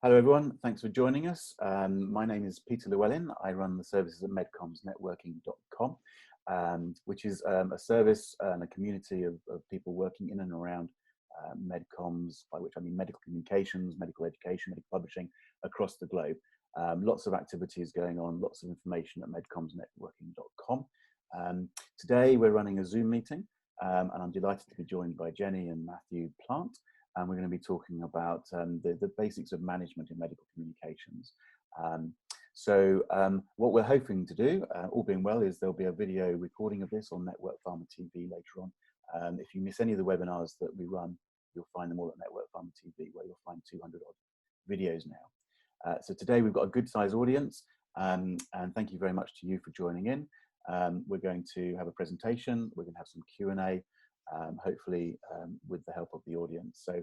Hello everyone, thanks for joining us. My name is Peter Llewellyn. I run the services at MedComms networking.com, which is a service and a community of people working in and around MedComms, by which I mean medical communications, medical education, medical publishing across the globe. Lots of activities going on, lots of information at medcoms networking.com. Today we're running a Zoom meeting and I'm delighted to be joined by Jenny and Matthew Plant. And we're going to be talking about the basics of management in medical communications. What we're hoping to do, all being well, is there'll be a video recording of this on NetworkPharma TV later on. If you miss any of the webinars that we run, you'll find them all at NetworkPharma TV, where you'll find 200 odd videos now. So today we've got a good size audience, and thank you very much to you for joining in. We're going to have a presentation, we're going to have some Q&A, hopefully with the help of the audience. So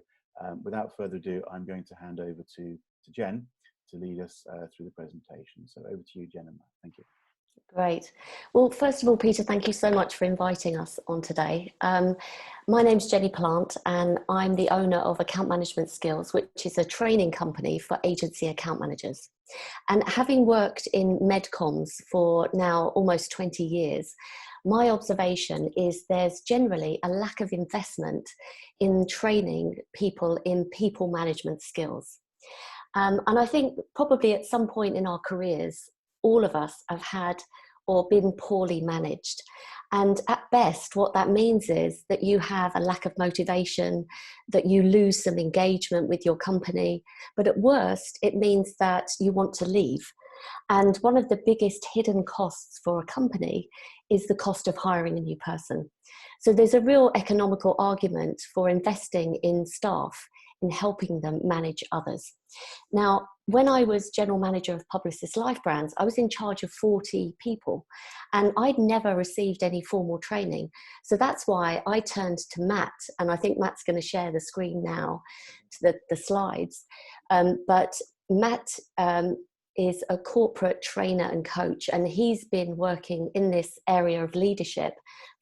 without further ado, I'm going to hand over to Jen to lead us through the presentation. So over to you, Jen and Matt. Thank you. Great. Well, first of all, Peter, thank you so much for inviting us on today. My name's Jenny Plant and I'm the owner of Account Management Skills, which is a training company for agency account managers. And having worked in MedComms for now almost 20 years, my observation is there's generally a lack of investment in training people in people management skills. And I think probably at some point in our careers, all of us have had or been poorly managed. And at best, what that means is that you have a lack of motivation, that you lose some engagement with your company. But at worst, it means that you want to leave. And one of the biggest hidden costs for a company is the cost of hiring a new person. So there's a real economical argument for investing in staff, in helping them manage others. Now, when I was general manager of Publicis Life Brands, I was in charge of 40 people and I'd never received any formal training. So that's why I turned to Matt, and I think Matt's going to share the screen now, to the slides. But Matt is a corporate trainer and coach, and he's been working in this area of leadership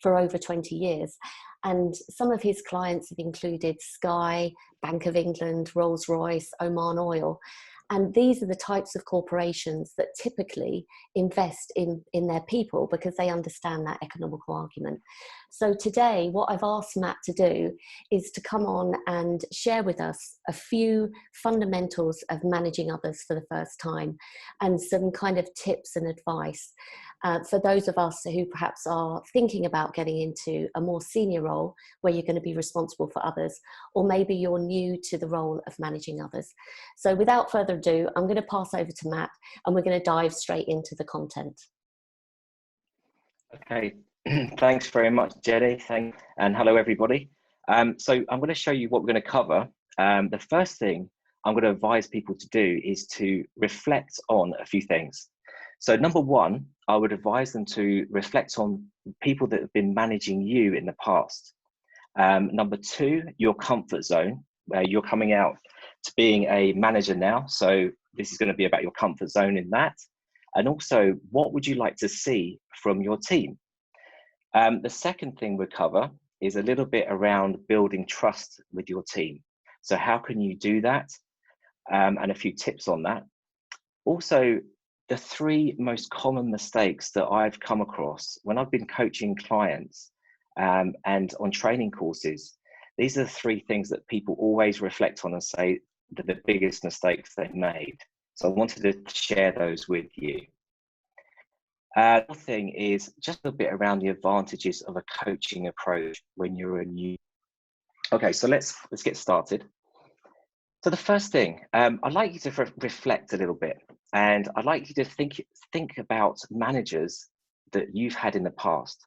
for over 20 years. And some of his clients have included Sky, Bank of England, Rolls-Royce, Oman Oil. And these are the types of corporations that typically invest in their people because they understand that economical argument. So today, what I've asked Matt to do is to come on and share with us a few fundamentals of managing others for the first time and some kind of tips and advice for those of us who perhaps are thinking about getting into a more senior role where you're going to be responsible for others, or maybe you're new to the role of managing others. So without further ado, I'm going to pass over to Matt and we're going to dive straight into the content. Okay, thanks very much, Jenny. And hello, everybody. So I'm going to show you what we're going to cover. The first thing I'm going to advise people to do is to reflect on a few things. So number one, I would advise them to reflect on people that have been managing you in the past. Number two, your comfort zone, where you're coming out to being a manager now. So this is going to be about your comfort zone in that. And also, what would you like to see from your team? The second thing we'll cover is a little bit around building trust with your team. So how can you do that? And a few tips on that. Also, the three most common mistakes that I've come across when I've been coaching clients and on training courses, these are the three things that people always reflect on and say that the biggest mistakes they've made. So I wanted to share those with you. The thing is just a bit around the advantages of a coaching approach when you're a new. Okay, so let's get started. So the first thing, I'd like you to reflect a little bit, and I'd like you to think about managers that you've had in the past.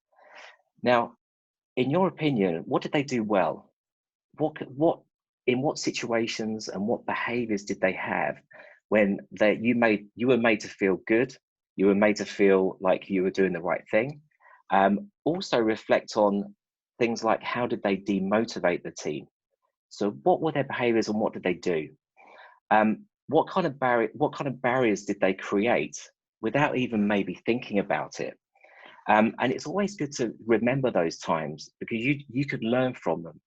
Now, in your opinion, what did they do well? In what situations and what behaviours did they have when you were made to feel good, you were made to feel like you were doing the right thing? Also reflect on things like, how did they demotivate the team? So what were their behaviours and what did they do? What kind of barriers did they create without even maybe thinking about it? And it's always good to remember those times because you could learn from them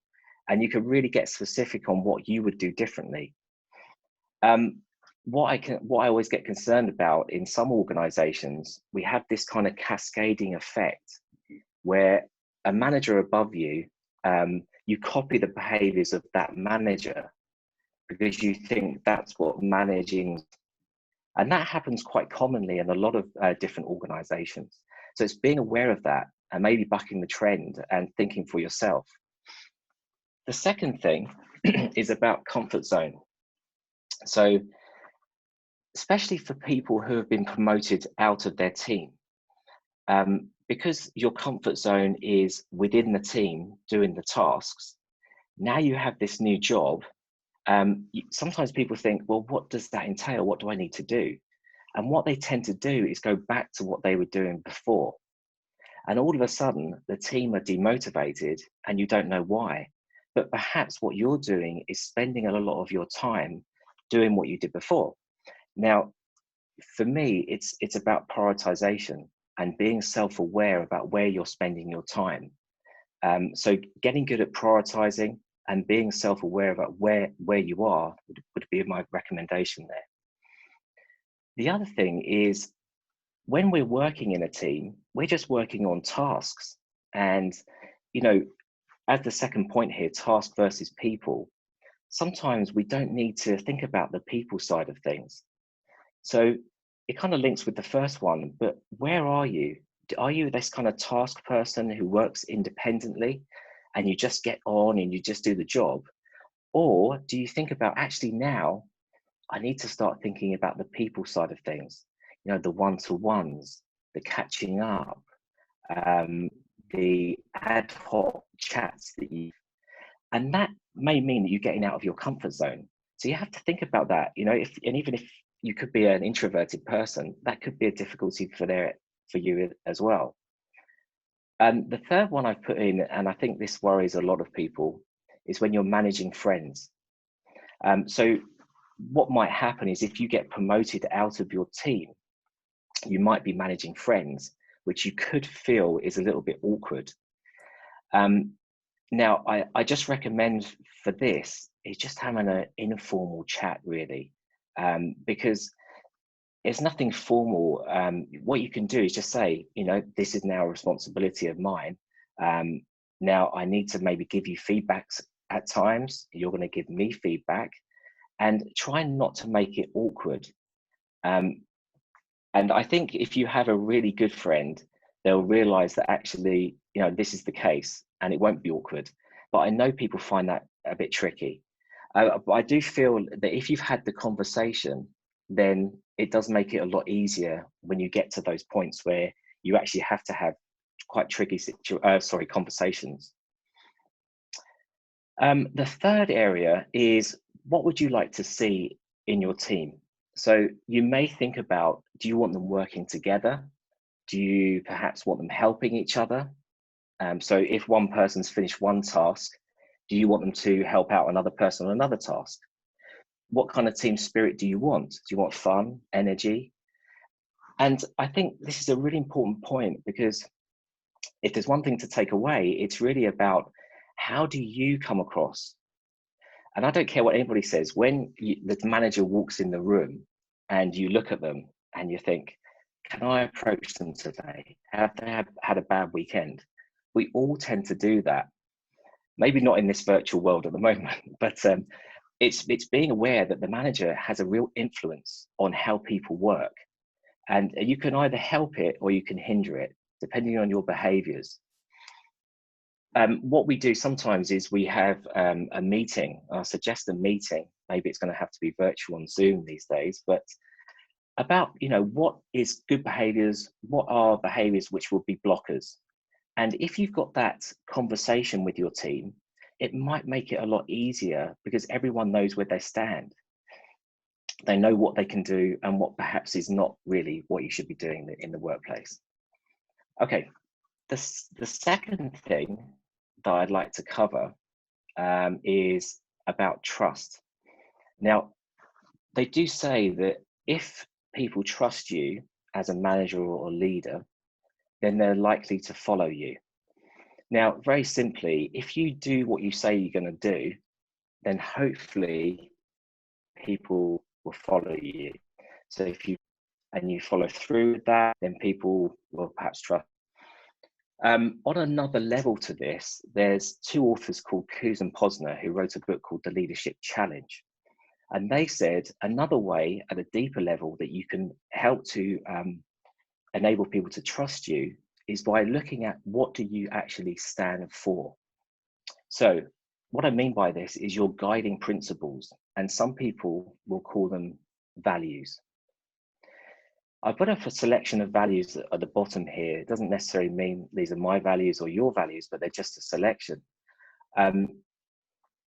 and you could really get specific on what you would do differently. what I always get concerned about in some organizations, we have this kind of cascading effect where a manager above you, you copy the behaviors of that manager because you think that's what managing, and that happens quite commonly in a lot of different organizations. So it's being aware of that and maybe bucking the trend and thinking for yourself. The second thing is about comfort zone. So especially for people who have been promoted out of their team, because your comfort zone is within the team doing the tasks, now you have this new job. Sometimes people think, well, what does that entail? What do I need to do? And what they tend to do is go back to what they were doing before. And all of a sudden, the team are demotivated and you don't know why. But perhaps what you're doing is spending a lot of your time doing what you did before. Now, for me, it's about prioritization and being self-aware about where you're spending your time. So getting good at prioritizing and being self-aware about where you are would be my recommendation there. The other thing is, when we're working in a team, we're just working on tasks. And, you know, as the second point here, task versus people, sometimes we don't need to think about the people side of things. So it kind of links with the first one, but where are you? Are you this kind of task person who works independently and you just get on and you just do the job? Or do you think about, actually now I need to start thinking about the people side of things, you know, the one-to-ones, the catching up, the ad hoc chats and that may mean that you're getting out of your comfort zone. So you have to think about that, you know, even if you could be an introverted person, that could be a difficulty for you as well. And the third one I've put in, and I think this worries a lot of people, is when you're managing friends. So what might happen is, if you get promoted out of your team, you might be managing friends, which you could feel is a little bit awkward. Now, I just recommend for this is just having an informal chat, really, because it's nothing formal. What you can do is just say, you know, this is now a responsibility of mine. Now I need to maybe give you feedbacks at times. You're going to give me feedback, and try not to make it awkward. And I think if you have a really good friend, they'll realize that actually, you know, this is the case and it won't be awkward. But I know people find that a bit tricky. But I do feel that if you've had the conversation, then it does make it a lot easier when you get to those points where you actually have to have quite tricky conversations. The third area is, what would you like to see in your team? So you may think about, do you want them working together? Do you perhaps want them helping each other? So if one person's finished one task, do you want them to help out another person on another task? What kind of team spirit do you want? Do you want fun, energy? And I think this is a really important point, because if there's one thing to take away, it's really about, how do you come across? And I don't care what anybody says, when the manager walks in the room and you look at them and you think, can I approach them today? Have they had a bad weekend? We all tend to do that. Maybe not in this virtual world at the moment, but it's being aware that the manager has a real influence on how people work. And you can either help it or you can hinder it, depending on your behaviors. What we do sometimes is we have a meeting. I suggest a meeting. Maybe it's going to have to be virtual on Zoom these days, but about, you know, what is good behaviors, what are behaviors which will be blockers. And if you've got that conversation with your team, it might make it a lot easier, because everyone knows where they stand. They know what they can do and what perhaps is not really what you should be doing in the workplace. Okay, the second thing that I'd like to cover is about trust. Now, they do say that if people trust you as a manager or leader, then they're likely to follow you. Now, very simply, if you do what you say you're going to do, then hopefully people will follow you. So if you follow through with that, then people will perhaps trust. On another level to this, there's two authors called Coos and Posner who wrote a book called The Leadership Challenge. And they said another way at a deeper level that you can help to enable people to trust you is by looking at what do you actually stand for. So what I mean by this is your guiding principles, and some people will call them values. I put up a selection of values at the bottom here. It doesn't necessarily mean these are my values or your values, but they're just a selection.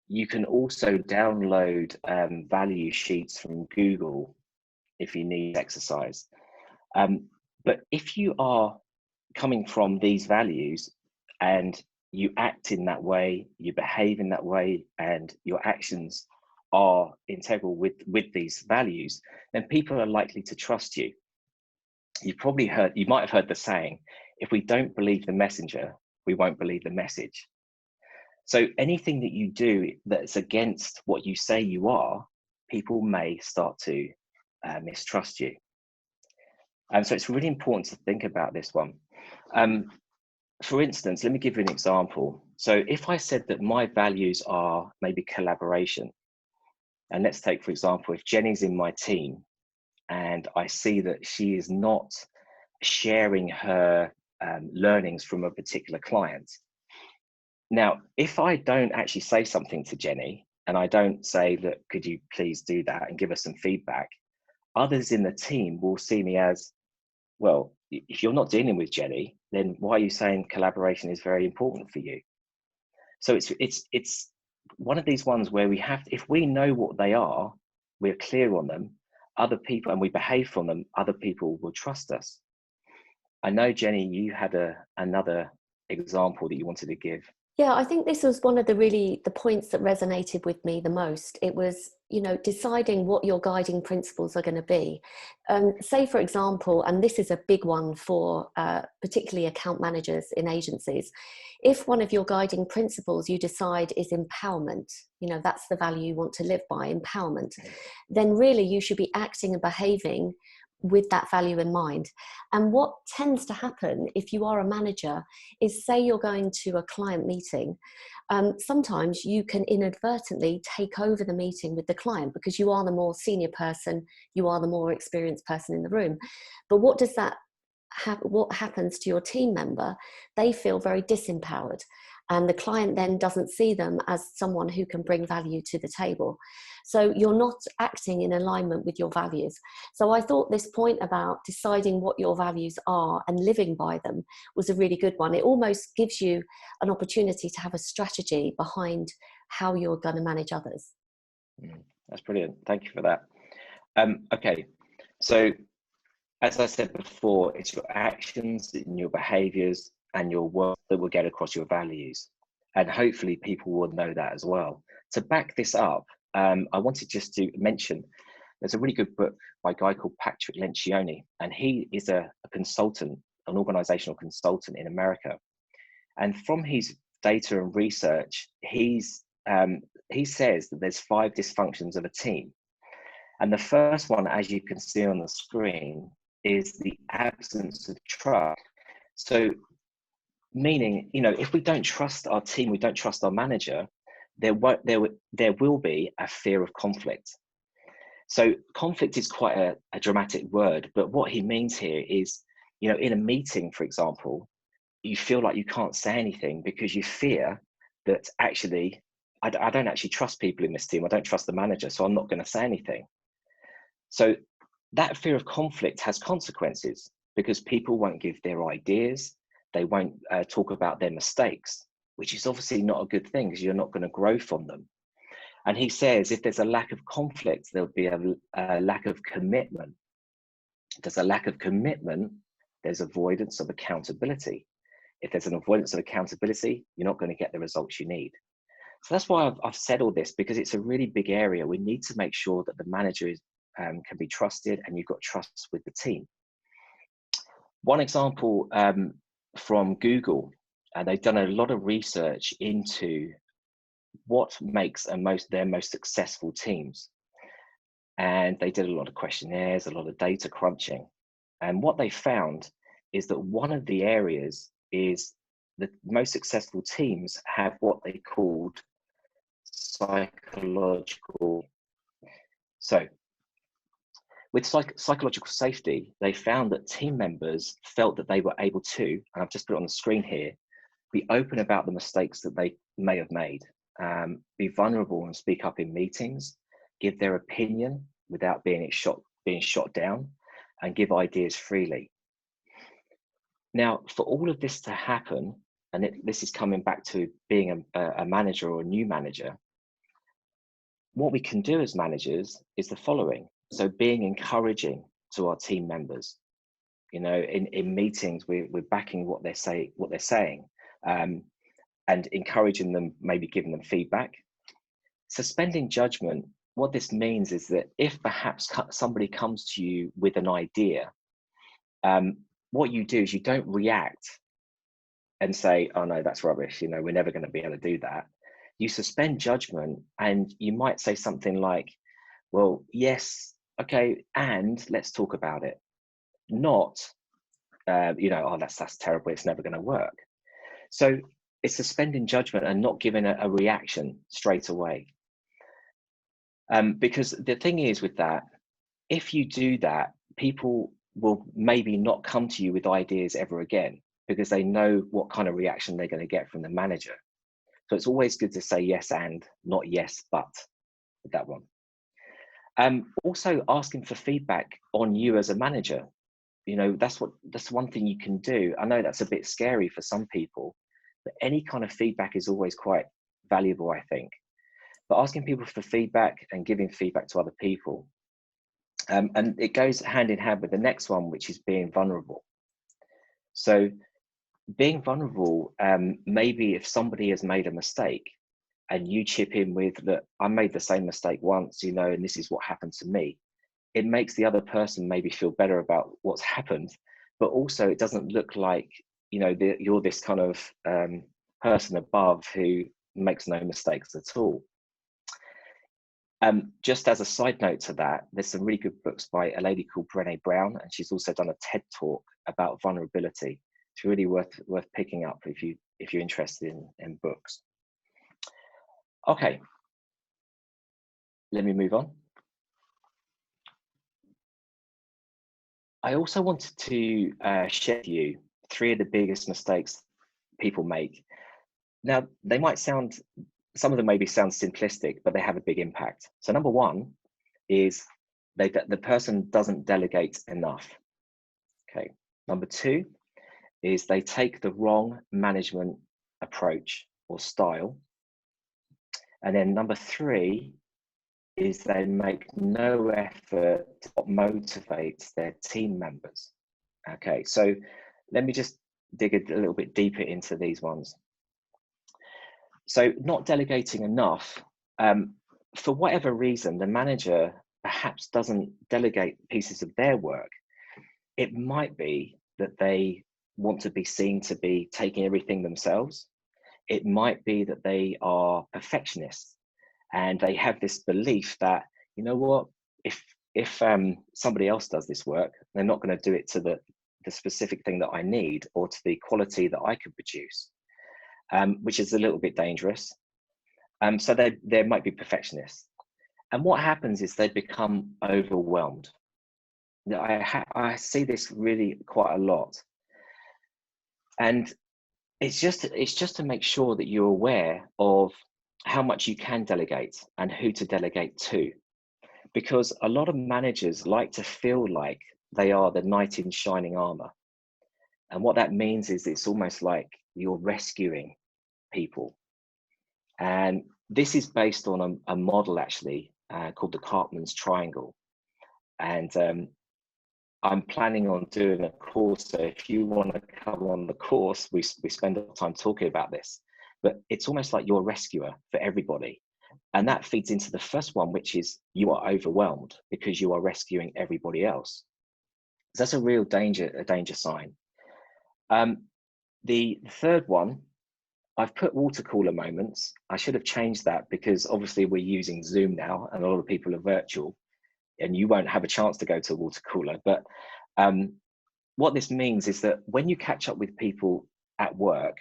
You can also download value sheets from Google if you need exercise. But if you are coming from these values and you act in that way, you behave in that way, and your actions are integral with these values, then people are likely to trust you. You might have heard the saying, if we don't believe the messenger, we won't believe the message. So anything that you do that's against what you say you are, people may start to mistrust you. And so it's really important to think about this one. For instance, let me give you an example. So if I said that my values are maybe collaboration, and let's take, for example, if Jenny's in my team and I see that she is not sharing her learnings from a particular client. Now, if I don't actually say something to Jenny and I don't say, look, could you please do that and give us some feedback, others in the team will see me as, well, if you're not dealing with Jenny, then why are you saying collaboration is very important for you? So it's one of these ones where we have to, if we know what they are, we're clear on them, other people, and we behave from them, other people will trust us. I know, Jenny, you had another example that you wanted to give. Yeah, I think this was one of the points that resonated with me the most. It was, deciding what your guiding principles are going to be. Say, for example, and this is a big one for particularly account managers in agencies, if one of your guiding principles you decide is empowerment, that's the value you want to live by, empowerment, then really you should be acting and behaving with that value in mind. And what tends to happen if you are a manager is, say you're going to a client meeting, sometimes you can inadvertently take over the meeting with the client because you are the more senior person, you are the more experienced person in the room. But what does that what happens to your team member? They feel very disempowered, and the client then doesn't see them as someone who can bring value to the table. So you're not acting in alignment with your values. So I thought this point about deciding what your values are and living by them was a really good one. It almost gives you an opportunity to have a strategy behind how you're going to manage others. That's brilliant. Thank you for that. Okay, so as I said before, it's your actions and your behaviors and your work that will get across your values. And hopefully people will know that as well. To back this up, I wanted just to mention, there's a really good book by a guy called Patrick Lencioni, and he is a consultant, an organizational consultant in America. And from his data and research, he says that there's 5 dysfunctions of a team. And the first one, as you can see on the screen, is the absence of trust. So meaning, if we don't trust our team, we don't trust our manager, there will be a fear of conflict. So conflict is quite a dramatic word, but what he means here is, in a meeting, for example, you feel like you can't say anything because you fear that actually, I don't actually trust people in this team. I don't trust the manager, so I'm not going to say anything. So that fear of conflict has consequences because people won't give their ideas. They won't talk about their mistakes, which is obviously not a good thing because you're not going to grow from them. And he says, if there's a lack of conflict, there'll be a lack of commitment. If there's a lack of commitment, there's avoidance of accountability. If there's an avoidance of accountability, you're not going to get the results you need. So that's why I've said all this, because it's a really big area. We need to make sure that the manager can be trusted and you've got trust with the team. One example from Google, and they've done a lot of research into what makes their most successful teams. and they did a lot of questionnaires, a lot of data crunching. And what they found is that one of the areas is the most successful teams have what they called psychological. So with psychological safety, they found that team members felt that they were able to, and I've just put it on the screen here, be open about the mistakes that they may have made, be vulnerable and speak up in meetings, give their opinion without being shot down, and give ideas freely. Now, for all of this to happen, and this is coming back to being a manager or a new manager, what we can do as managers is the following. So being encouraging to our team members, you know, in meetings, we're backing what they're saying, and encouraging them, maybe giving them feedback. Suspending judgment, what this means is that if perhaps somebody comes to you with an idea, what you do is you don't react and say, oh no, that's rubbish, you know, we're never going to be able to do that. You suspend judgment, and you might say something like, well, yes, okay, and let's talk about it. Not, you know, oh, that's terrible, it's never going to work. So it's suspending judgment and not giving a reaction straight away. Because the thing is with that, if you do that, people will maybe not come to you with ideas ever again, because they know what kind of reaction they're going to get from the manager. So it's always good to say yes and, not yes but, with that one. Also asking for feedback on you as a manager. You know, that's one thing you can do. I know that's a bit scary for some people, but any kind of feedback is always quite valuable, I think. But asking people for feedback and giving feedback to other people. And it goes hand in hand with the next one, which is being vulnerable. So being vulnerable, maybe if somebody has made a mistake and you chip in with that, I made the same mistake once, you know, and this is what happened to me. It makes the other person maybe feel better about what's happened, but also it doesn't look like, you know, you're this kind of person above who makes no mistakes at all. Just as a side note to that, there's some really good books by a lady called Brené Brown, and she's also done a TED talk about vulnerability. It's really worth picking up if you're interested in books. Okay, let me move on. I also wanted to share with you 3 of the biggest mistakes people make. Now, they might sound, some of them maybe sound simplistic, but they have a big impact. So number 1 is the person doesn't delegate enough. Okay. Number 2 is they take the wrong management approach or style. And then number 3 is they make no effort to motivate their team members. Okay, so let me just dig a little bit deeper into these ones. So not delegating enough, for whatever reason, the manager perhaps doesn't delegate pieces of their work. It might be that they want to be seen to be taking everything themselves. It might be that they are perfectionists and they have this belief that, you know what, if somebody else does this work, they're not going to do it to the specific thing that I need or to the quality that I could produce, which is a little bit dangerous. So they might be perfectionists. And what happens is they become overwhelmed. I see this really quite a lot. And it's just to make sure that you're aware of how much you can delegate and who to delegate to. Because a lot of managers like to feel like they are the knight in shining armor. And what that means is it's almost like you're rescuing people. And this is based on a model actually called the Cartman's Triangle. And I'm planning on doing a course. So if you want to come on the course, we spend a lot of time talking about this. But it's almost like you're a rescuer for everybody. And that feeds into the first one, which is you are overwhelmed because you are rescuing everybody else. So that's a real danger sign. The third one, I've put water cooler moments. I should have changed that because obviously we're using Zoom now and a lot of people are virtual. and you won't have a chance to go to a water cooler. But what this means is that when you catch up with people at work,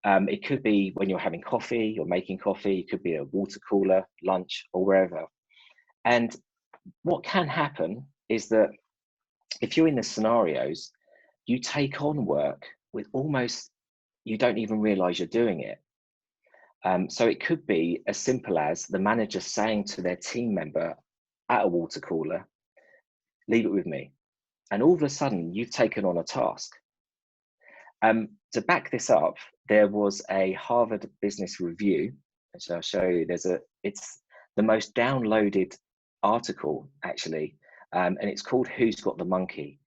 it could be when you're having coffee, you're making coffee, it could be a water cooler, lunch, or wherever. And what can happen is that if you're in the scenarios, you take on work with almost, you don't even realize you're doing it. So it could be as simple as the manager saying to their team member at a water cooler, leave it with me. And all of a sudden you've taken on a task. To back this up, there was a Harvard Business Review, which I'll show you. It's the most downloaded article actually, and it's called "Who's Got the Monkey?"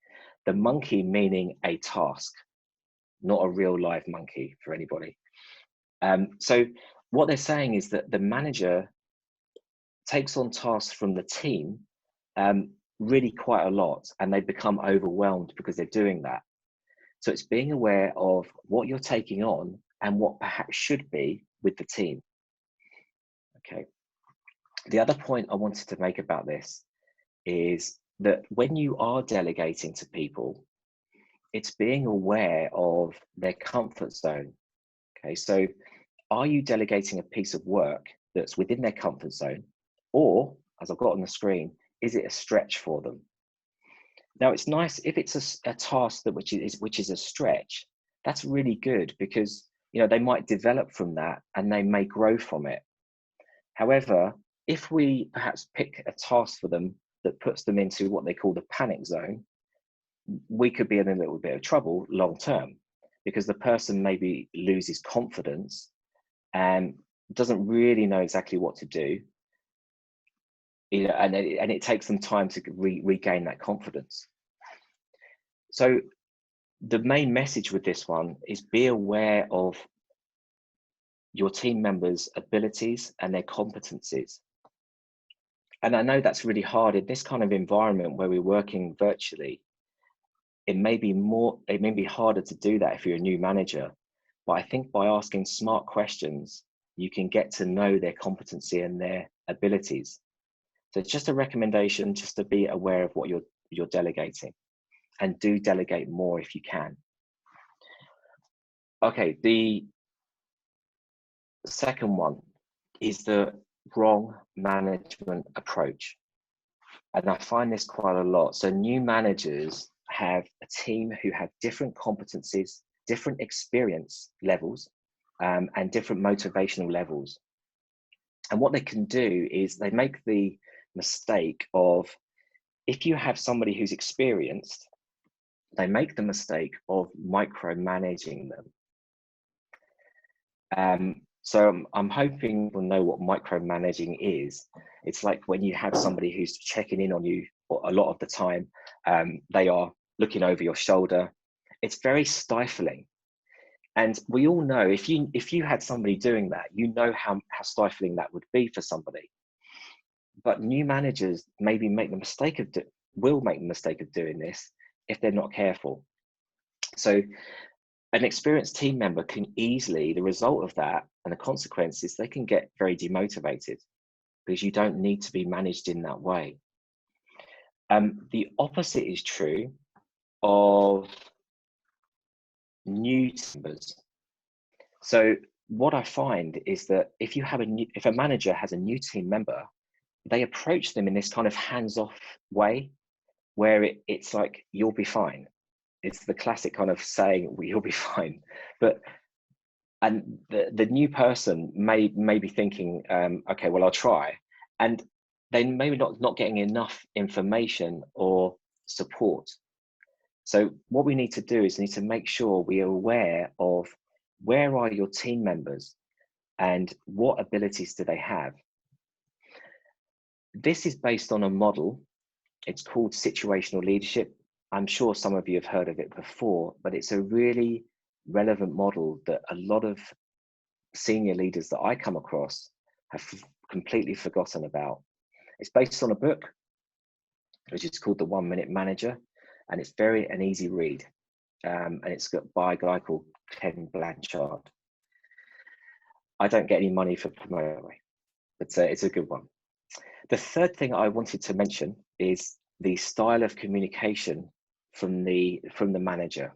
The monkey meaning a task, not a real live monkey for anybody. So what they're saying is that the manager takes on tasks from the team really quite a lot, and they become overwhelmed because they're doing that. So it's being aware of what you're taking on and what perhaps should be with the team. Okay. The other point I wanted to make about this is that when you are delegating to people, it's being aware of their comfort zone. Okay, so are you delegating a piece of work that's within their comfort zone, or, as I've got on the screen, is it a stretch for them? Now, it's nice if it's a task which is a stretch. That's really good, because they might develop from that and they may grow from it. However, if we perhaps pick a task for them that puts them into what they call the panic zone, we could be in a little bit of trouble long term, because the person maybe loses confidence and doesn't really know exactly what to do. And it takes them time to regain that confidence. So the main message with this one is be aware of your team members' abilities and their competencies. And I know that's really hard in this kind of environment where we're working virtually. It may be harder to do that if you're a new manager, but I think by asking smart questions, you can get to know their competency and their abilities. So it's just a recommendation, just to be aware of what you're delegating, and do delegate more if you can. Okay, the second one is the wrong management approach. And I find this quite a lot. So new managers have a team who have different competencies, different experience levels, and different motivational levels. And what they can do is they make the mistake of, if you have somebody who's experienced, they make the mistake of micromanaging them. So I'm hoping we'll know what micromanaging is. It's like when you have somebody who's checking in on you a lot of the time. They are looking over your shoulder. It's very stifling. And we all know, if you had somebody doing that, how stifling that would be for somebody. But new managers maybe will make the mistake of doing this if they're not careful. So an experienced team member can easily, the result of that and the consequences, they can get very demotivated, because you don't need to be managed in that way. The opposite is true of new members. So what I find is that if a manager has a new team member, they approach them in this kind of hands-off way, where it's like, you'll be fine. It's the classic kind of saying, well, you'll be fine. And the new person may be thinking, okay, well, I'll try. And they may not getting enough information or support. So what we need to do is need to make sure we are aware of where are your team members and what abilities do they have. This is based on a model. It's called situational leadership. I'm sure some of you have heard of it before, but it's a really relevant model that a lot of senior leaders that I come across have completely forgotten about. It's based on a book, which is called The 1 Minute Manager, and it's an easy read. And it's got by a guy called Ken Blanchard. I don't get any money for promoting it, but it's a good one. The third thing I wanted to mention is the style of communication from the manager.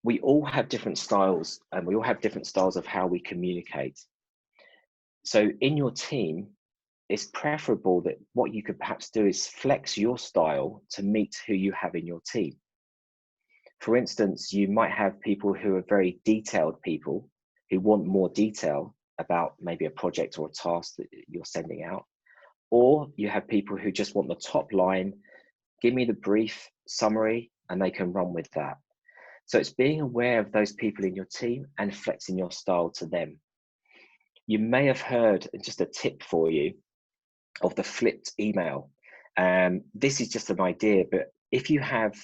We all have different styles, and we all have different styles of how we communicate. So in your team, it's preferable that what you could perhaps do is flex your style to meet who you have in your team. For instance, you might have people who are very detailed people who want more detail about maybe a project or a task that you're sending out. Or you have people who just want the top line, give me the brief summary, and they can run with that. So it's being aware of those people in your team and flexing your style to them. You may have heard, just a tip for you, of the flipped email. This is just an idea, but if you have,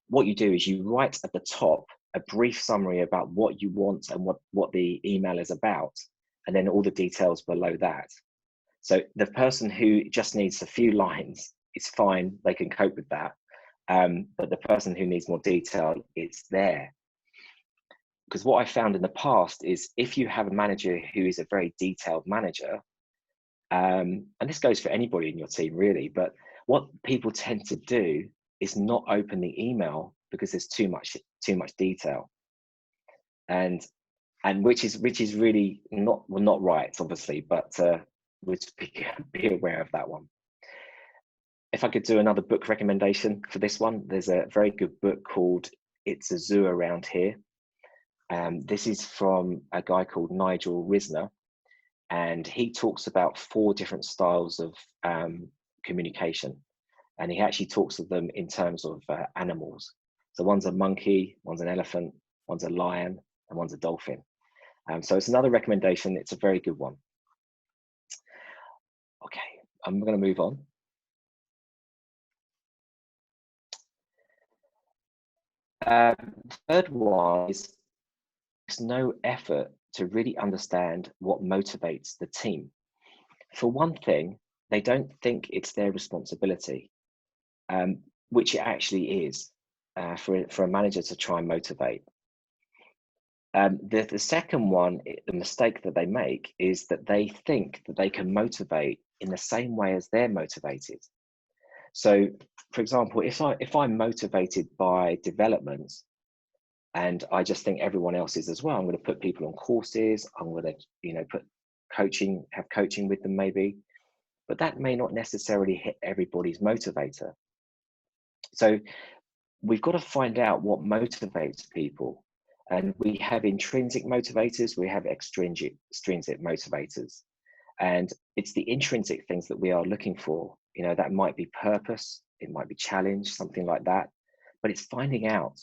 what you do is you write at the top a brief summary about what you want and what the email is about, and then all the details below that. So the person who just needs a few lines, it's fine, they can cope with that. But the person who needs more detail, it's there. Because what I found in the past is if you have a manager who is a very detailed manager, and this goes for anybody in your team really, but what people tend to do is not open the email because there's too much detail, and which is really not right, obviously, but would be aware of that one. If I could do another book recommendation for this one, there's a very good book called It's a Zoo Around Here. This is from a guy called Nigel Risner, and he talks about 4 different styles of communication, and he actually talks of them in terms of animals. So one's a monkey, one's an elephant, one's a lion, and one's a dolphin. So it's another recommendation. It's a very good one. Okay, I'm going to move on. Third one is there's no effort to really understand what motivates the team. For one thing, they don't think it's their responsibility, which it actually is for a manager to try and motivate. The second one, the mistake that they make, is that they think that they can motivate in the same way as they're motivated. So, for example, if I'm motivated by development, and I just think everyone else is as well, I'm going to put people on courses. I'm going to, put coaching, have coaching with them maybe, but that may not necessarily hit everybody's motivator. So we've got to find out what motivates people. And we have intrinsic motivators, we have extrinsic motivators. And it's the intrinsic things that we are looking for. That might be purpose, it might be challenge, something like that. But it's finding out.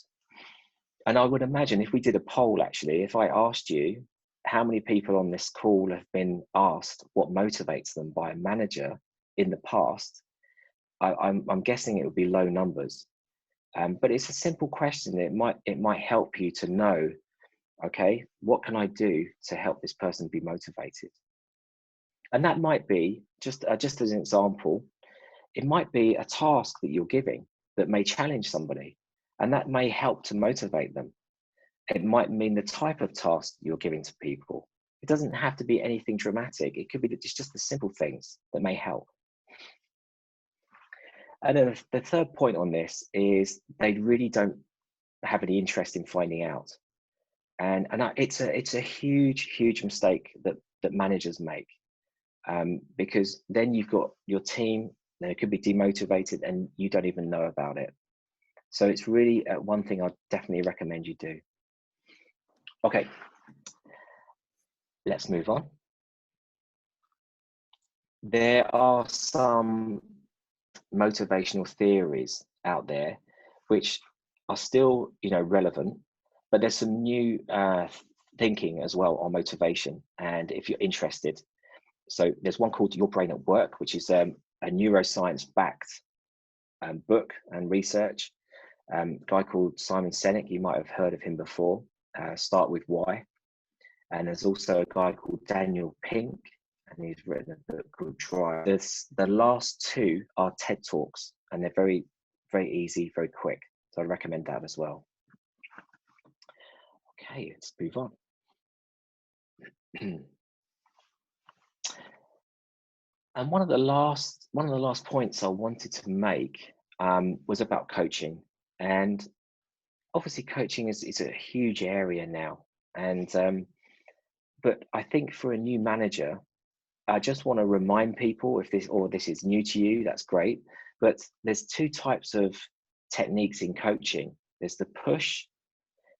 And I would imagine if we did a poll, actually, if I asked you how many people on this call have been asked what motivates them by a manager in the past, I'm guessing it would be low numbers. But it's a simple question. It might help you to know, okay, what can I do to help this person be motivated? And that might be, just as an example, it might be a task that you're giving that may challenge somebody, and that may help to motivate them. It might mean the type of task you're giving to people. It doesn't have to be anything dramatic. It could be just the simple things that may help. And then the third point on this is they really don't have any interest in finding out. And it's a huge mistake that managers make, because then you've got your team, they could be demotivated and you don't even know about it. So it's really one thing I'd definitely recommend you do. Okay, let's move on. There are some motivational theories out there which are still relevant, but there's some new thinking as well on motivation, and if you're interested, so there's one called Your Brain at Work, which is a neuroscience backed book and research. A guy called Simon Sinek, you might have heard of him before, Start With Why. And there's also a guy called Daniel Pink, and he's written a book called Drive. The last 2 are TED Talks, and they're very, very easy, very quick. So I recommend that as well. Okay, let's move on. And one of the last points I wanted to make was about coaching. And obviously coaching is a huge area now. And but I think for a new manager, I just want to remind people, if this is new to you, that's great. But there's two types of techniques in coaching. There's the push,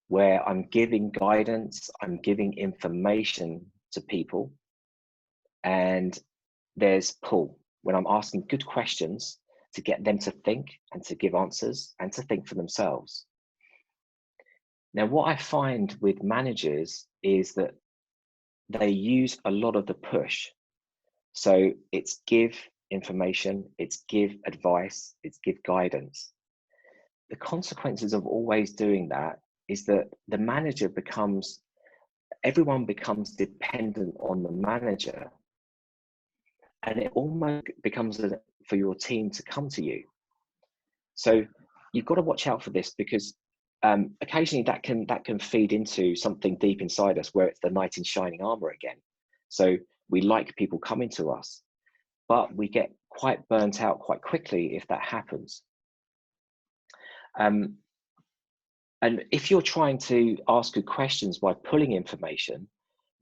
where I'm giving guidance, I'm giving information to people. And there's pull, when I'm asking good questions to get them to think and to give answers and to think for themselves. Now, what I find with managers is that they use a lot of the push. So it's give information, it's give advice, it's give guidance. The consequences of always doing that is that the manager everyone becomes dependent on the manager, and it almost becomes for your team to come to you. So you've got to watch out for this, because occasionally that can feed into something deep inside us, where it's the knight in shining armor again. So we like people coming to us, but we get quite burnt out quite quickly if that happens. And if you're trying to ask good questions by pulling information,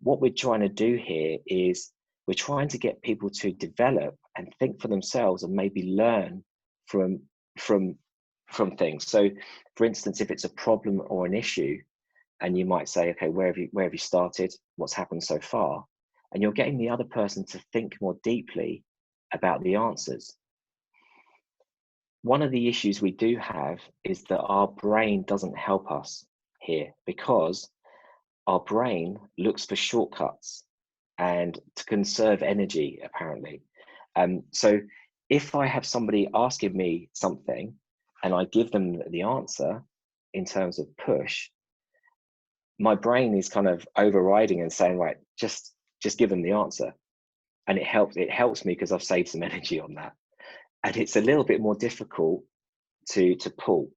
what we're trying to do here is we're trying to get people to develop and think for themselves and maybe learn from things. So for instance, if it's a problem or an issue, and you might say, okay, where have you started? What's happened so far? And you're getting the other person to think more deeply about the answers. One of the issues we do have is that our brain doesn't help us here, because our brain looks for shortcuts and to conserve energy, apparently. So if I have somebody asking me something and I give them the answer in terms of push, my brain is kind of overriding and saying, right, just give them the answer. And it helps me because I've saved some energy on that. And it's a little bit more difficult to pull.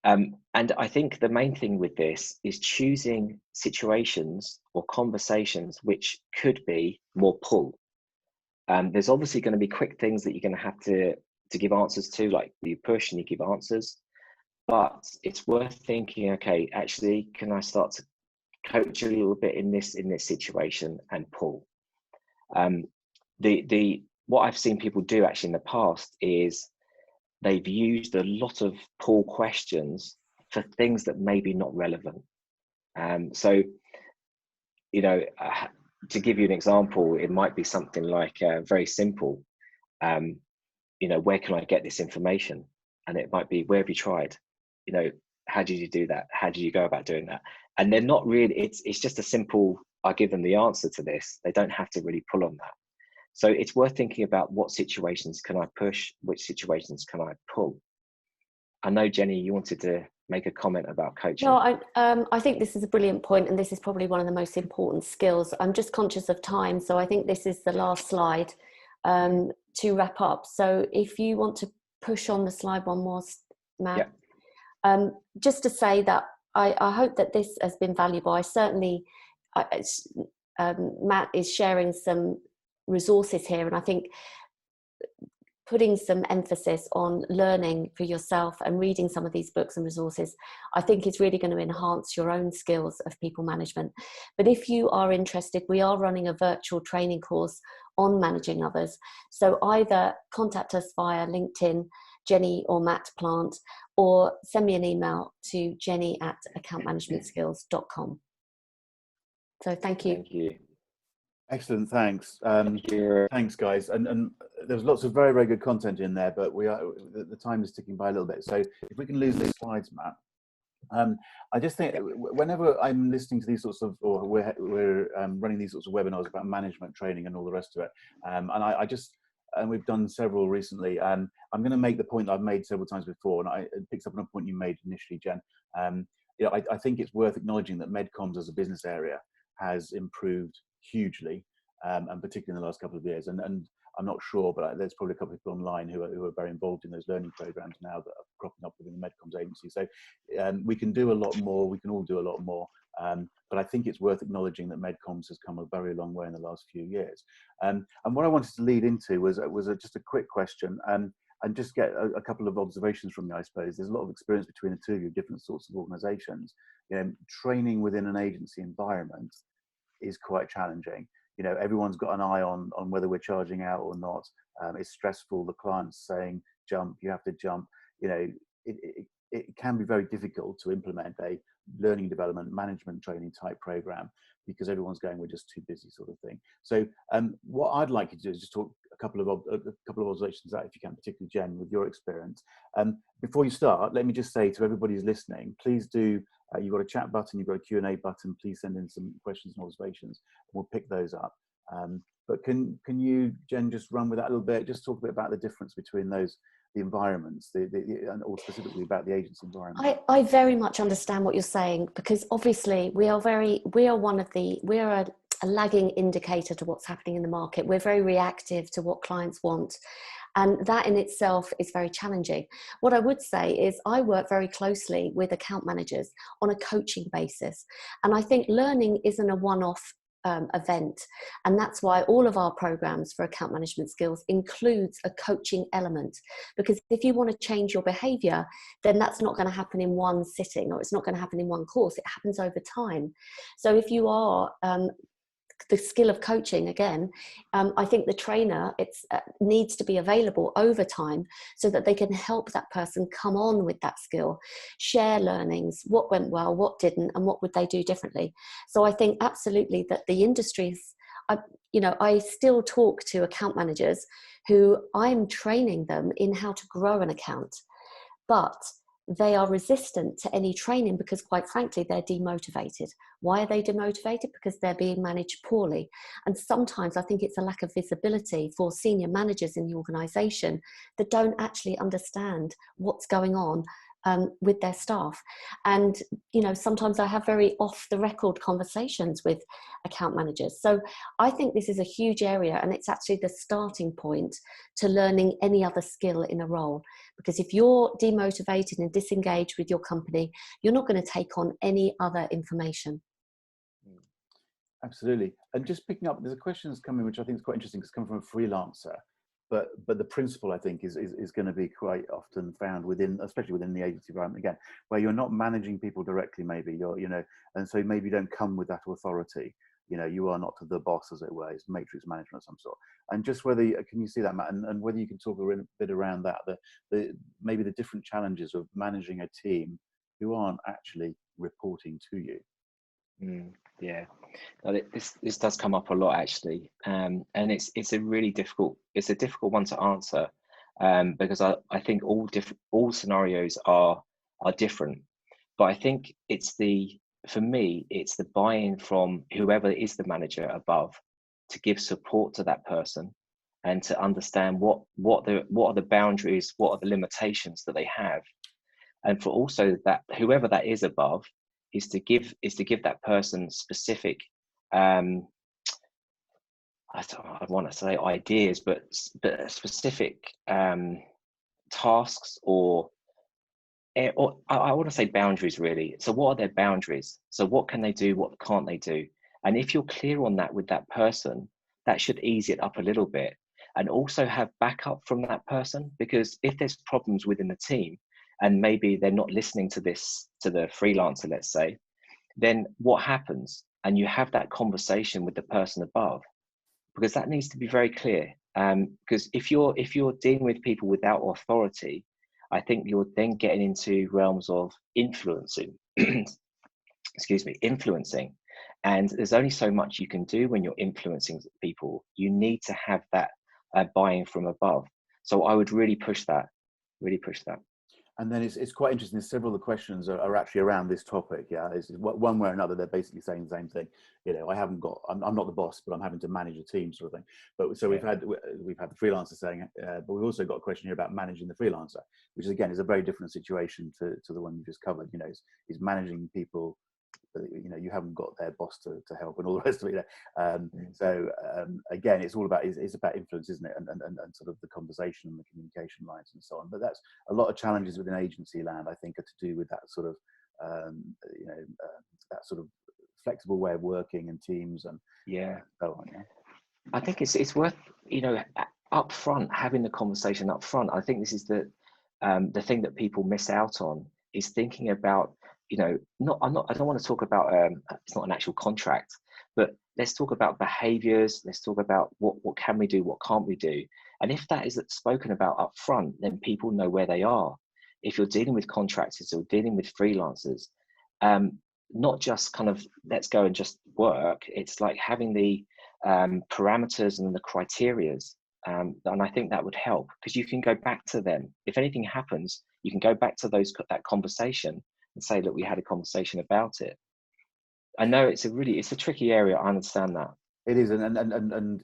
And I think the main thing with this is choosing situations or conversations which could be more pull. There's obviously going to be quick things that you're going to have to give answers to, like you push and you give answers. But it's worth thinking, okay, actually, can I start to coach a little bit in this situation and pull? What I've seen people do actually in the past is they've used a lot of pull questions for things that may be not relevant. So, you know, to give you an example, it might be something like very simple. You know, where can I get this information? And it might be, where have you tried? You know, how did you do that? How did you go about doing that? And they're not really, it's just a simple, I give them the answer to this. They don't have to really pull on that. So it's worth thinking about what situations can I push, which situations can I pull. I know, Jenny, you wanted to make a comment about coaching. No, I think this is a brilliant point, and this is probably one of the most important skills. I'm just conscious of time, so I think this is the last slide to wrap up. So if you want to push on the slide one more, Matt. Yeah. Just to say that I hope that this has been valuable. I certainly, Matt is sharing some resources here, and I think putting some emphasis on learning for yourself and reading some of these books and resources, I think is really going to enhance your own skills of people management. But if you are interested, we are running a virtual training course on managing others. So either contact us via LinkedIn, Jenny or Matt Plant, or send me an email to jenny@accountmanagementskills.com. So thank you. Thank you. Excellent, thanks. Thanks, guys. And there's lots of very, very good content in there, but the time is ticking by a little bit. So if we can lose these slides, Matt. I just think whenever I'm listening to these sorts of, or we're running these sorts of webinars about management training and all the rest of it, and we've done several recently, I'm going to make the point that I've made several times before, and it picks up on a point you made initially, Jen. You know, I think it's worth acknowledging that MedComms as a business area has improved hugely, and particularly in the last couple of years. And I'm not sure, but there's probably a couple of people online who are very involved in those learning programs now that are cropping up within the MedComms agency. So we can do a lot more. We can all do a lot more. But I think it's worth acknowledging that MedComms has come a very long way in the last few years. And what I wanted to lead into was just a quick question. And just get a couple of observations from you, I suppose. There's a lot of experience between the two of you, different sorts of organisations. Training within an agency environment is quite challenging. Everyone's got an eye on whether we're charging out or not. It's stressful. The client's saying, jump, you have to jump. It can be very difficult to implement a learning development management training type program because everyone's going, we're just too busy, sort of thing. So what I'd like you to do is just talk a couple of observations out, if you can, particularly Jen, with your experience. Before you start, let me just say to everybody who's listening, please do, you've got a chat button, you've got a Q&A button, please send in some questions and observations, and we'll pick those up. But can you, Jen, just run with that a little bit, just talk a bit about the difference between those, the environments, and or specifically about the agency environment. I very much understand what you're saying, because obviously we are a lagging indicator to what's happening in the market. We're very reactive to what clients want. And that in itself is very challenging. What I would say is I work very closely with account managers on a coaching basis. And I think learning isn't a one-off event. And that's why all of our programs for account management skills includes a coaching element, because if you want to change your behavior, then that's not going to happen in one sitting, or it's not going to happen in one course. It happens over time. So if you are the skill of coaching, again, I think the trainer needs to be available over time so that they can help that person come on with that skill, share learnings, what went well, what didn't, and what would they do differently. So I think absolutely that the industries, I still talk to account managers who I'm training them in how to grow an account, but they are resistant to any training because, quite frankly, they're demotivated. Why are they demotivated? Because they're being managed poorly. And sometimes I think it's a lack of visibility for senior managers in the organisation that don't actually understand what's going on with their staff. And, sometimes I have very off the record conversations with account managers. So I think this is a huge area, and it's actually the starting point to learning any other skill in a role. Because if you're demotivated and disengaged with your company, you're not going to take on any other information. Absolutely. And just picking up, there's a question that's coming, which I think is quite interesting. It's coming from a freelancer. But the principle, I think, is going to be quite often found within, especially within the agency environment, again, where you're not managing people directly, maybe and so maybe you don't come with that authority. You are not the boss, as it were. It's matrix management of some sort. And just whether, can you see that, Matt? And whether you can talk a bit around that, maybe the different challenges of managing a team who aren't actually reporting to you. Yeah, this does come up a lot, actually, and it's a difficult one to answer, because I think all scenarios are different, but I think for me it's the buy-in from whoever is the manager above to give support to that person and to understand what are the boundaries, what are the limitations that they have, and for also that whoever that is above is to give that person specific, I want to say ideas, but specific tasks, or I want to say boundaries, really. So what are their boundaries? So what can they do? What can't they do? And if you're clear on that with that person, that should ease it up a little bit. And also have backup from that person, because if there's problems within the team, and maybe they're not listening to the freelancer, let's say, then what happens? And you have that conversation with the person above, because that needs to be very clear. Because if you're dealing with people without authority, I think you're then getting into realms of influencing. Influencing. And there's only so much you can do when you're influencing people. You need to have that buy-in from above. So I would really push that. And then it's quite interesting. Several of the questions are actually around this topic. Yeah, it's one way or another, they're basically saying the same thing. I'm not the boss, but I'm having to manage a team, sort of thing. But so we've had the freelancer saying, but we've also got a question here about managing the freelancer, which is a very different situation to the one you just covered. Is managing people you know, you haven't got their boss to help and all the rest of it. You know? So again, it's all about it's about influence, isn't it? And sort of the conversation and the communication lines and so on. But that's a lot of challenges within agency land, I think, are to do with that sort of you know, that sort of flexible way of working and teams and so on. Yeah. I think it's worth, you know, up front, having the conversation up front. I think this is the thing that people miss out on, is thinking about, you know, I don't want to talk about it's not an actual contract, but let's talk about behaviours. Let's talk about what can we do, what can't we do. And if that is spoken about up front, then people know where they are. If you're dealing with contractors or dealing with freelancers, not just kind of let's go and just work. It's like having the parameters and the criterias. And I think that would help, because you can go back to them. If anything happens, you can go back to that conversation and say, look, we had a conversation about it. I know it's a tricky area. I understand that. It is, and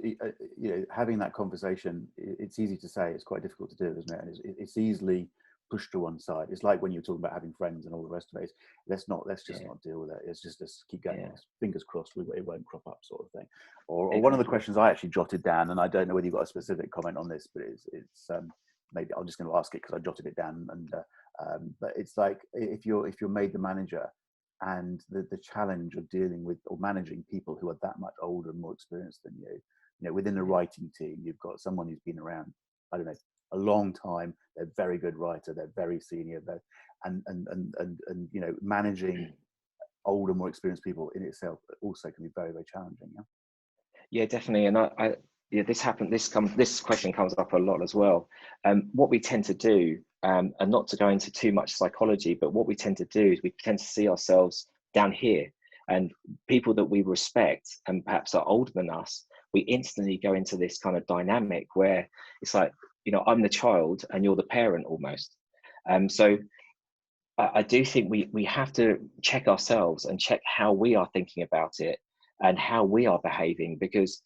you know, having that conversation, it's easy to say, it's quite difficult to do, isn't it? And it's easily pushed to one side. It's like when you're talking about having friends and all the rest of it. Let's just not deal with it. It's just keep going. Yeah. Fingers crossed, it won't crop up, sort of thing. Or exactly. One of the questions I actually jotted down, and I don't know whether you've got a specific comment on this, but it's maybe I'm just going to ask it because I jotted it down. And but it's like if you're made the manager, and the challenge of dealing with or managing people who are that much older and more experienced than you know, within a writing team, you've got someone who's been around, I don't know, a long time. They're a very good writer. They're very senior. And you know, managing older, more experienced people in itself also can be very, very challenging. Yeah, definitely. And this question comes up a lot as well. What we tend to do, and not to go into too much psychology, but what we tend to do is we tend to see ourselves down here, and people that we respect and perhaps are older than us, we instantly go into this kind of dynamic where it's like, you know, I'm the child and you're the parent almost. So I do think we have to check ourselves and check how we are thinking about it and how we are behaving, because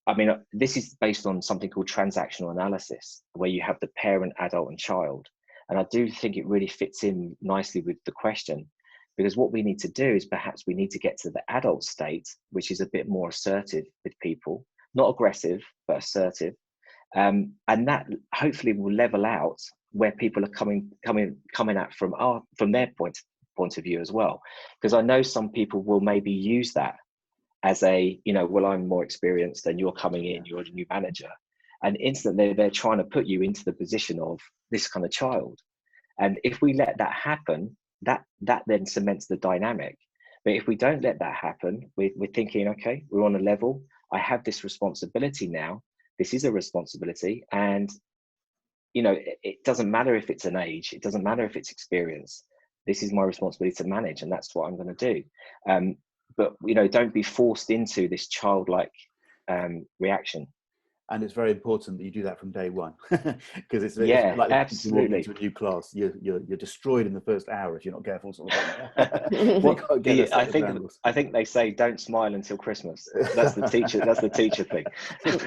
I mean, this is based on something called transactional analysis, where you have the parent, adult, and child. And I do think it really fits in nicely with the question, because what we need to do is perhaps we need to get to the adult state, which is a bit more assertive with people, not aggressive, but assertive. And that hopefully will level out where people are coming at from their point of view as well. Because I know some people will maybe use that as a, you know, well, I'm more experienced and you're coming in, you're a new manager. And instantly they're trying to put you into the position of this kind of child. And if we let that happen, that then cements the dynamic. But if we don't let that happen, we're thinking, okay, we're on a level, I have this responsibility now. This is a responsibility. And, you know, it doesn't matter if it's an age, it doesn't matter if it's experience. This is my responsibility to manage, and that's what I'm going to do. But, you know, don't be forced into this childlike reaction. And it's very important that you do that from day one, because it's like absolutely. Into a new class, you're destroyed in the first hour if you're not careful. Sort of well, I think they say don't smile until Christmas. That's the teacher. That's the teacher thing. But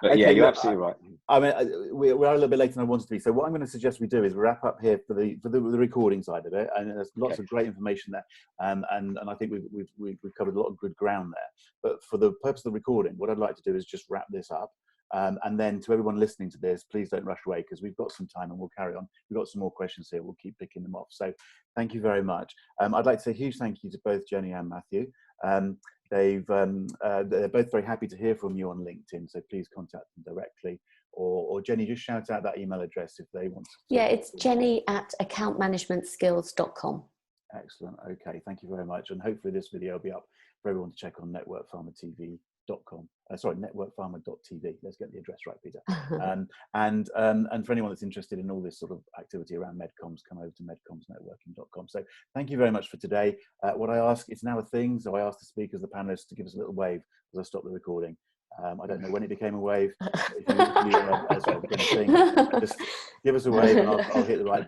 okay, yeah, you're absolutely right. I mean, we're a little bit later than I wanted to be. So what I'm going to suggest we do is wrap up here for the recording side of it, and there's lots of great information there, and I think we've covered a lot of good ground there. But for the purpose of the recording, what I'd like to do is just wrap this up. And then to everyone listening to this, please don't rush away, because we've got some time and we'll carry on. We've got some more questions here. We'll keep picking them off. So thank you very much. I'd like to say a huge thank you to both Jenny and Matthew. They're both very happy to hear from you on LinkedIn. So please contact them directly. Or Jenny, just shout out that email address if they want to. Yeah, it's jenny@accountmanagementskills.com. Excellent. Okay, thank you very much. And hopefully this video will be up for everyone to check on NetworkPharmaTV.com. Sorry, NetworkPharma.tv. Let's get the address right, Peter. And for anyone that's interested in all this sort of activity around MedComms, come over to MedCommsNetworking.com. So thank you very much for today. What I ask, it's now a thing, so I ask the speakers, the panelists, to give us a little wave as I stop the recording. I don't know when it became a wave. If you became a thing, just give us a wave and I'll hit the right